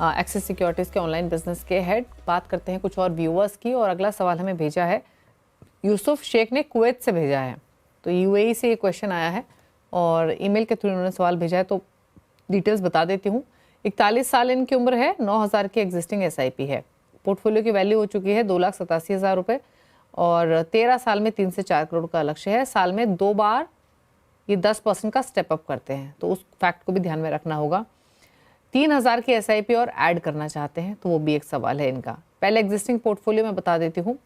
Axis securities के online business के head. बात करते हैं कुछ और व्यूअर्स की, और अगला सवाल हमें भेजा है यूसुफ शेख ने, कुवैत से भेजा है। तो यूएई से ये क्वेश्चन आया है और ईमेल के थ्रू उन्होंने सवाल भेजा है, तो डिटेल्स बता देती हूँ। 41 साल इनकी उम्र है, 9,000 की एग्जिस्टिंग एसआईपी है। पोर्टफोलियो की वैल्यू हो चुकी है 2,87,000 रुपये, और 13 साल में 3 से 4 करोड़ का लक्ष्य है। साल में 2 बार ये 10% का स्टेप अप करते हैं, तो उस फैक्ट को भी ध्यान में रखना होगा। 3,000 की एसआईपी और ऐड करना चाहते हैं, तो वो भी एक सवाल है इनका। पहले एग्जिस्टिंग पोर्टफोलियो में बता देती हूँ।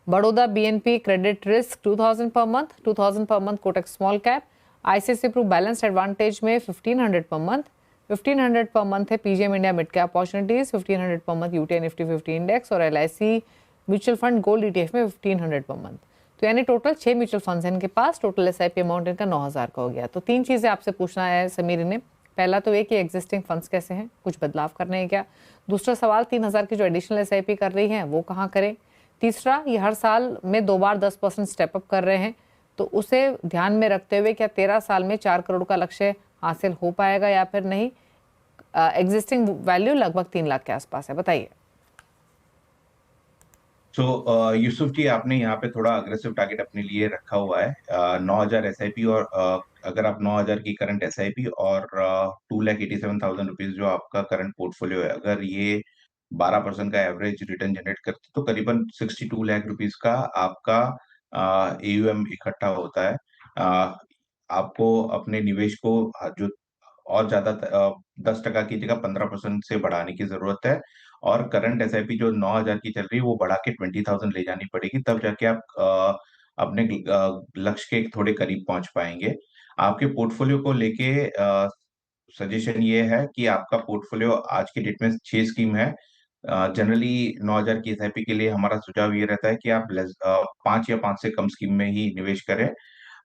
Baroda BNP credit risk 2,000 per month, 2,000 per month Kotak small cap, ICICI Pru balanced advantage में 1,500 पर मंथ, 1,500 पर मंथ है PGIM India mid cap opportunities, 1,500 per month UTI Nifty 50 index, और LIC mutual fund gold ETF में 1,500 per month. तो यानी total 6 mutual funds हैं इनके पास। Total SIP amount इनका 9,000 का हो गया। तो 3 चीज़ें आपसे पूछना है समीर ने। पहला तो ये कि एग्जिस्टिंग फंड्स कैसे हैं, कुछ बदलाव करने हैं क्या। दूसरा सवाल, 3,000 की जो एडिशनल एसआईपी कर रही हैं वो कहाँ करें। तीसरा, ये हर साल में 2 बार 10% स्टेप अप कर रहे हैं, तो उसे ध्यान में रखते हुए क्या 13 साल में 4 करोड़ का लक्ष्य हासिल हो पाएगा या फिर नहीं। एग्जिस्टिंग वैल्यू लगभग 3 लाख के आसपास है, बताइए। यूसुफ जी, आपने यहाँ पे थोड़ा अग्रेसिव टारगेट अपने लिए रखा हुआ है। 9,000 एसआईपी, और अगर आप 9,000 की करंट एसआईपी और 2,87,000 रुपीज जो आपका करंट पोर्टफोलियो है, अगर ये 12% का एवरेज रिटर्न जनरेट करते तो करीबन 62 लाख रुपीज का आपका एयूएम इकट्ठा होता है। आपको अपने निवेश को जो और ज्यादा 10% की जगह 15% से बढ़ाने की जरूरत है, और करंट एसआईपी जो 9,000 की चल रही है वो बढ़ा के 20,000 ले जानी पड़ेगी, तब जाके आप अपने लक्ष्य के थोड़े करीब पहुंच पाएंगे। आपके पोर्टफोलियो को लेके सजेशन ये है कि आपका पोर्टफोलियो आज के डेट में 6 स्कीम है। जनरली 9,000 की एसआईपी के लिए हमारा सुझाव ये रहता है कि आप 5 या 5 से कम स्कीम में ही निवेश करें।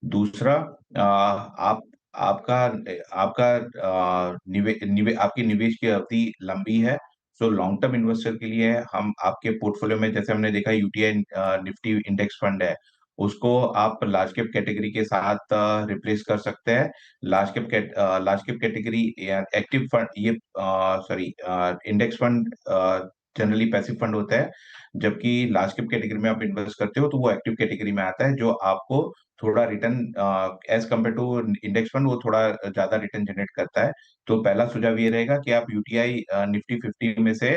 दूसरा, आप आपका आपका आपकी निवेश की अवधि लंबी है, सो लॉन्ग टर्म इन्वेस्टर के लिए हम आपके पोर्टफोलियो में, जैसे हमने देखा यूटीआई निफ्टी इंडेक्स फंड है, उसको आप लार्ज कैप कैटेगरी के साथ रिप्लेस कर सकते हैं। Large cap category active fund, ये sorry index fund generally passive fund होता है, जबकि लार्ज कैप कैटेगरी में आप इन्वेस्ट करते हो तो वो एक्टिव कैटेगरी में आता है, जो आपको थोड़ा return as compared to index fund वो थोड़ा ज्यादा रिटर्न जनरेट करता है। तो पहला सुझाव ये रहेगा कि आप यूटीआई निफ्टी 50 में से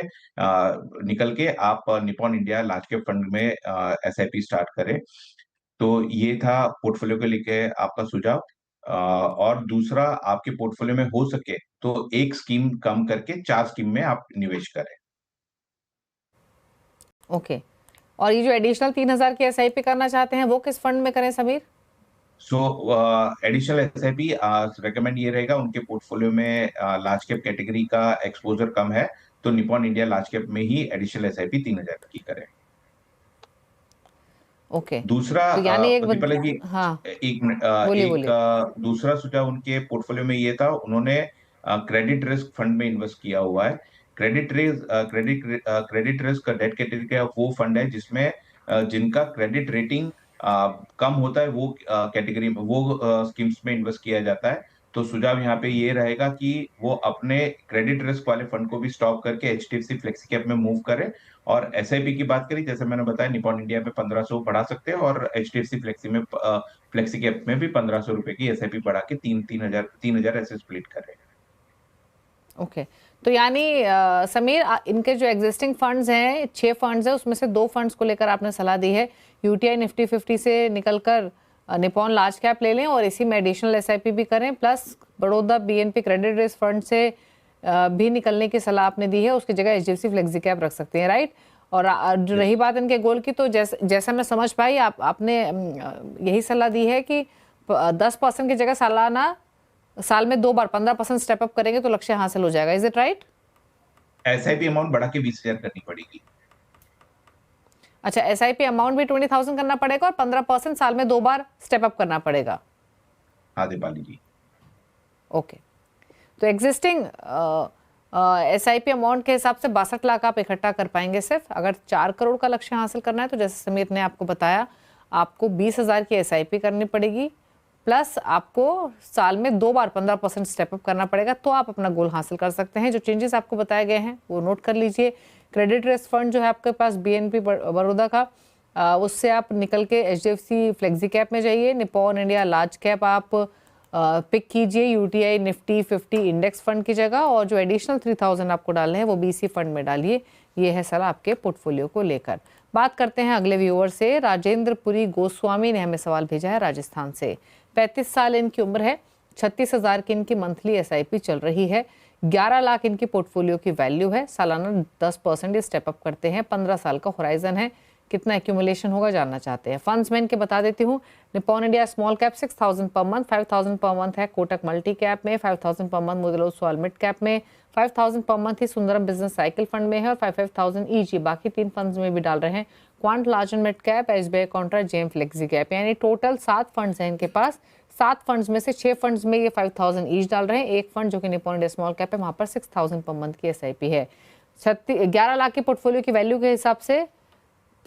निकल के आप Nippon India large cap fund में एसआईपी स्टार्ट करें। तो ये था पोर्टफोलियो को लेके आपका सुझाव। और दूसरा, आपके पोर्टफोलियो में हो सके तो एक स्कीम कम करके 4 स्कीम में आप निवेश करें। ओके, और ये जो एडिशनल 3,000 की एसआईपी करना चाहते हैं वो किस फंड में करें समीर। सो एडिशनल एसआईपी रेकमेंड ये रहेगा, उनके पोर्टफोलियो में लार्ज कैप कैटेगरी का एक्सपोजर कम है, तो निपॉन इंडिया लार्ज कैप में ही एडिशनल एसआईपी 3,000 की करें। ओके, दूसरा, तो यानी प्रतिपला जी, हाँ, एक मिनट, बोलिए एक बोलिए। दूसरा सुझाव उनके पोर्टफोलियो में ये था, उन्होंने क्रेडिट रिस्क फंड में इन्वेस्ट किया हुआ है। क्रेडिट रिस्क डेट कैटेगरी का वो फंड है जिसमें जिनका क्रेडिट रेटिंग कम होता है, वो कैटेगरी में, वो स्कीम्स में इन्वेस्ट किया जाता है। तो सुझाव यहाँ पे ये रहेगा कि वो अपने क्रेडिट रिस्क वाले फंड को भी स्टॉप करके एचडीएफसी फ्लेक्सी कैप में मूव करें। और एसआईपी की बात करी, जैसे मैंने बताया, निपॉन इंडिया में 1,500 बढ़ा सकते हैं, और एचडीएफसी फ्लेक्सी कैप में भी 1,500 रुपए की एसआईपी बढ़ा के 3,000 ऐसे स्प्लिट करें। ओके, तो यानी समीर, इनके जो एग्जिस्टिंग फंड्स हैं, 6 फंड्स हैं, उसमें से 2 फंड्स को लेकर आपने सलाह दी है। यूटीआई निफ्टी 50 से निकलकर निपॉन लार्ज कैप ले लें और इसी में एडिशनल एसआईपी भी करें, plus Baroda BNP credit risk fund से भी निकलने की सलाह आपने दी है, उसकी जगह एचडीएफसी फ्लेक्सी कैप रख सकते हैं, राइट। और जो रही बात इनके गोल की, तो जैसा मैं समझ पाई, आपने यही सलाह दी है कि 10% की जगह साल में 2 बार 15% स्टेप अप करेंगे तो लक्ष्य हासिल हो जाएगा। Is it right. SIP amount बढ़ा के 20,000 करनी पड़ेगी। अच्छा, एसआईपी अमाउंट भी 20,000 करना पड़ेगा और 15% साल में 2 बार स्टेप अप करना पड़ेगा। हाँ दीपाली जी। ओके, तो एग्जिस्टिंग एसआईपी अमाउंट के हिसाब से 62 लाख आप इकट्ठा कर पाएंगे सिर्फ। अगर 4 करोड़ का लक्ष्य हासिल करना है तो जैसे समीर ने आपको बताया, आपको 20,000 की एसआईपी करनी पड़ेगी, प्लस आपको साल में 2 बार 15% स्टेप अप करना पड़ेगा, तो आप अपना गोल हासिल कर सकते हैं। जो चेंजेस आपको बताए गए हैं वो नोट कर लीजिए। क्रेडिट रिस्क फंड जो है आपके पास बीएनपी बड़ौदा का, उससे आप निकल के एचडीएफसी फ्लेक्सी कैप में जाइए। निपॉन इंडिया लार्ज कैप आप पिक कीजिए यूटीआई निफ्टी 50 इंडेक्स फंड की जगह, और जो एडिशनल 3000 आपको डालने हैं वो बीसी फंड में डालिए। ये है सलाह आपके पोर्टफोलियो को लेकर। बात करते हैं अगले व्यूअर से। राजेंद्र पुरी गोस्वामी ने हमें सवाल भेजा है राजस्थान से। 35 साल इनकी उम्र है, 36,000 की इनकी मंथली एसआईपी चल रही है, 11 लाख इनकी पोर्टफोलियो की वैल्यू है, सालाना 10% स्टेप अप करते हैं, 15 साल का होराइजन है, कितना एक्यूमुलेशन होगा जानना चाहते हैं। फंड्स में इनके बता देती हूँ। Nippon India small cap 6000 per month, 5000 पर मंथ है कोटक मल्टी कैप में, 5000 per month Motilal Oswal mid cap में, 5000 पर मंथ ही सुंदरम बिजनेस साइकिल फंड में है, और 5000 ईच बाकी 3 फंड्स में भी डाल रहे हैं। Quant large and mid cap, SBI Contra, JM flexi cap, यानी टोटल 7 फंड्स हैं इनके पास। 7 फंड्स में से 6 फंड्स में ये 5000 ईच डाल रहे हैं। एक फंड जो कि निपॉन इंडिया स्मॉल कैप है, वहां पर 6000 पर मंथ की एसआईपी है। 11 लाख की पोर्टफोलियो की वैल्यू के हिसाब से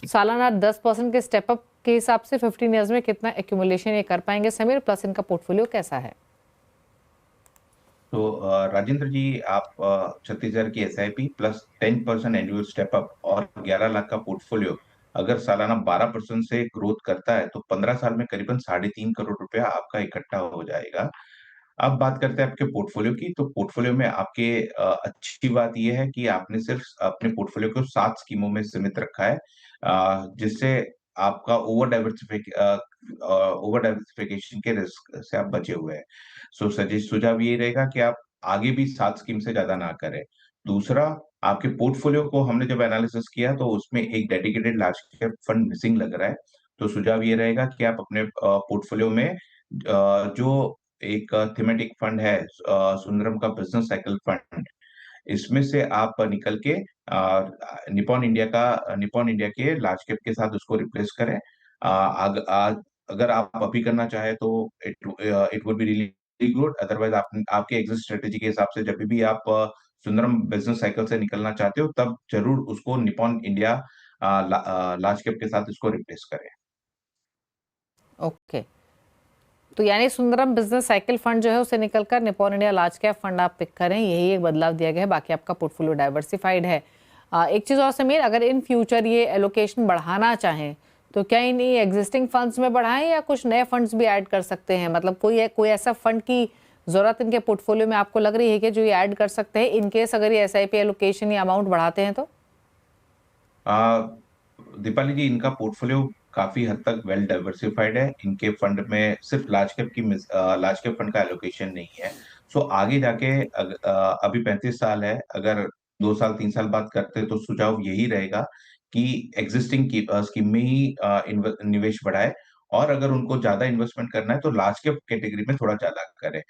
सालाना 10% के स्टेप अप के हिसाब से 15 ईयर्स में कितना एक्यूमुलेशन ये कर पाएंगे समीर, प्लस इनका पोर्टफोलियो कैसा है? तो राजेंद्र जी, आप 36,000 की SIP plus 10% annual step up और 11 लाख का पोर्टफोलियो अगर सालाना 12% से ग्रोथ करता है तो 15 साल में करीबन 3.5 करोड़ रुपया आपका इकट्ठा हो जाएगा। अब बात करते हैं आपके पोर्टफोलियो की। तो पोर्टफोलियो में आपके अच्छी बात यह है कि आपने सिर्फ अपने पोर्टफोलियो को 7 स्कीमों में सीमित रखा है, जिससे आपका ओवर डाइवर्सिफिकेशन के रिस्क से आप बचे हुए हैं। सजेस्ट सुझाव ये रहेगा कि आप आगे भी 7 स्कीम से ज्यादा ना करें। दूसरा, आपके पोर्टफोलियो को हमने जब एनालिसिस किया तो उसमें एक dedicated large cap fund missing लग रहा है। तो सुझाव ये रहेगा कि आप अपने पोर्टफोलियो में जो एक थीमेटिक फंड है, सुंदरम का बिजनेस साइकिल फंड, इसमें से आप निकल के निपॉन इंडिया के लार्ज कैप के साथ उसको रिप्लेस करें। अगर आप अभी करना चाहे तो it it would be really good. Otherwise आप आपके एग्जिट स्ट्रेटेजी के हिसाब से जब भी आप सुंदरम बिजनेस साइकिल से निकलना चाहते हो तब जरूर उसको निपॉन इंडिया लार्ज कैप के साथ इसको रिप्लेस करें। ओके, तो यानी सुंदरम बिजनेस साइकिल फंड जो है उसे निकलकर Nippon India large cap fund आप पिक करें, यही एक बदलाव दिया गया है। बाकी आपका पोर्टफोलियो डाइवर्सिफाइड है। एक चीज़ और समीर, अगर इन फ्यूचर ये एलोकेशन बढ़ाना चाहें तो क्या इन एग्जिस्टिंग फंड्स में बढ़ाएं या कुछ नए फंड्स भी ऐड कर सकते हैं? मतलब कोई ऐसा फंड की जरूरत इनके पोर्टफोलियो में आपको लग रही है कि जो ये ऐड कर सकते हैं इनकेस अगर ये एसआईपी एलोकेशन या अमाउंट बढ़ाते हैं तो? दीपाली जी, इनका पोर्टफोलियो काफी हद तक वेल डाइवर्सिफाइड है। इनके फंड में सिर्फ लार्ज कैप फंड का एलोकेशन नहीं है। सो आगे जाके अभी 35 साल है, अगर 2 साल 3 साल बाद करते तो सुझाव यही रहेगा कि एग्जिस्टिंग की स्कीम में ही निवेश बढ़ाए, और अगर उनको ज्यादा इन्वेस्टमेंट करना है तो लार्ज कैप कैटेगरी में थोड़ा ज्यादा करें।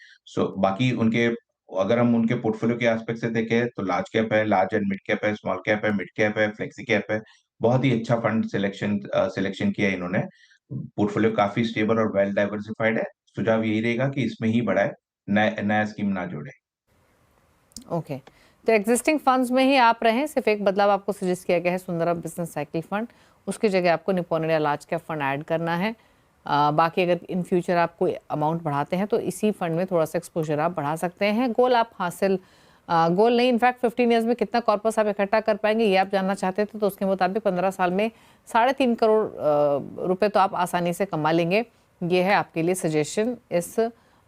बाकी उनके, अगर हम उनके पोर्टफोलियो के एस्पेक्ट से देखें तो लार्ज कैप है, लार्ज एंड मिड कैप है, स्मॉल कैप है, मिड कैप है, फ्लेक्सी कैप है। बहुत ही अच्छा फंड सिलेक्शन किया है इन्होंने। पोर्टफोलियो काफी स्टेबल और वेल डाइवर्सिफाइड है। सुझाव यही रहेगा कि इसमें ही बढ़ाए, नया स्कीम ना जोड़े। ओके, तो एग्जिस्टिंग फंड्स में ही आप रहें। सिर्फ एक बदलाव आपको सजेस्ट किया गया है, सुंदरम बिजनेस साइकिल फंड, उसकी जगह आपको Nippon India large cap fund add करना है। बाकी अगर इन फ्यूचर आप कोई अमाउंट बढ़ाते हैं तो इसी फंड में थोड़ा सा एक्सपोजर आप बढ़ा सकते हैं। गोल आप हासिल गोल नहीं, इनफैक्ट 15 ईयर्स में कितना कॉर्पस आप इकट्ठा कर पाएंगे ये आप जानना चाहते थे, तो उसके मुताबिक 15 साल में 3.5 करोड़ रुपए तो आप आसानी से कमा लेंगे। ये है आपके लिए सजेशन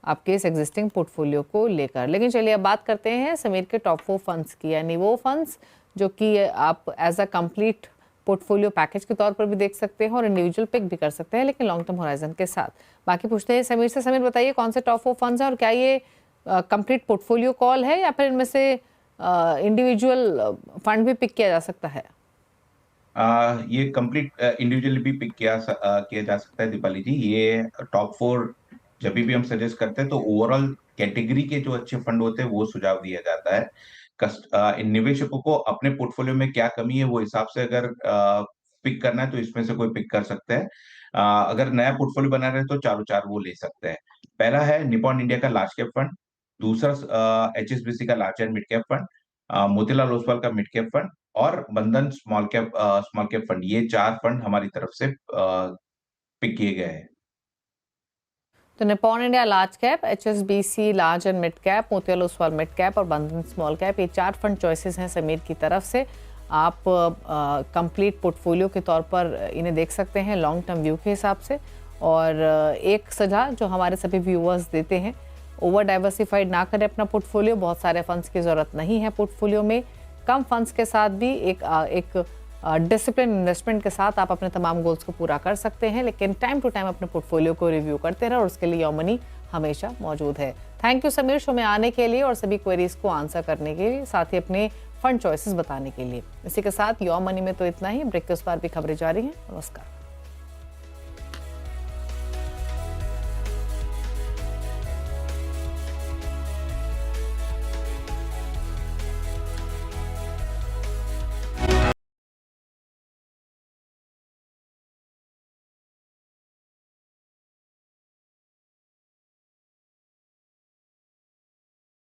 आपके इस एग्जिस्टिंग पोर्टफोलियो को लेकर। लेकिन चलिए अब बात करते हैं समीर के टॉप 4 फंड्स की, यानी वो फंड्स जो कि आप as a complete portfolio package के तौर पर भी देख सकते हैं और इंडिविजुअल पिक भी कर सकते हैं, लेकिन लॉन्ग टर्म होराइजन के साथ। बाकी पूछते हैं समीर से। समीर बताइए कौन से टॉप 4 फंड्स हैं और क्या ये कंप्लीट पोर्टफोलियो कॉल है या फिर इनमें से इंडिविजुअल फंड भी पिक किया जा सकता है? ये कंप्लीट इंडिविजुअली भी पिक किया जा सकता है दीपाली जी। ये टॉप 4 जब भी हम सजेस्ट करते हैं तो ओवरऑल कैटेगरी के जो अच्छे फंड होते हैं वो सुझाव दिया जाता है। इन निवेशकों को अपने पोर्टफोलियो में क्या कमी है वो हिसाब से अगर पिक करना है तो इसमें से कोई पिक कर सकते हैं। अगर नया पोर्टफोलियो बना रहे तो चारों चार वो ले सकते हैं। पहला है निपॉन इंडिया का लार्ज कैप फंड, दूसरा एचएसबीसी का large and mid cap fund, Motilal Oswal का मिड कैप फंड और बंधन स्मॉल कैप फंड। ये 4 फंड हमारी तरफ से पिक किए गए हैं। तो Nippon India large cap, HSBC large and mid cap, Motilal Oswal mid cap और बंधन स्मॉल कैप, ये 4 फंड चॉइसेस हैं समीर की तरफ से। आप कंप्लीट पोर्टफोलियो के तौर पर इन्हें देख सकते हैं लॉन्ग टर्म व्यू के हिसाब से। और एक सलाह जो हमारे सभी व्यूअर्स देते हैं, ओवर डाइवर्सिफाइड ना करें अपना पोर्टफोलियो। बहुत सारे फंड्स की ज़रूरत नहीं है पोर्टफोलियो में। कम फंड्स के साथ भी एक डिसिप्लिन इन्वेस्टमेंट के साथ आप अपने तमाम गोल्स को पूरा कर सकते हैं, लेकिन टाइम टू टाइम अपने पोर्टफोलियो को रिव्यू करते रहें और उसके लिए योर मनी हमेशा मौजूद है। थैंक यू समीर शो में आने के लिए और सभी क्वेरीज को आंसर करने के लिए, साथ ही अपने फंड चॉइसेस बताने के लिए। इसी के साथ योर मनी में तो इतना ही। ब्रेक के उस पार भी खबरें जारी हैं। नमस्कार।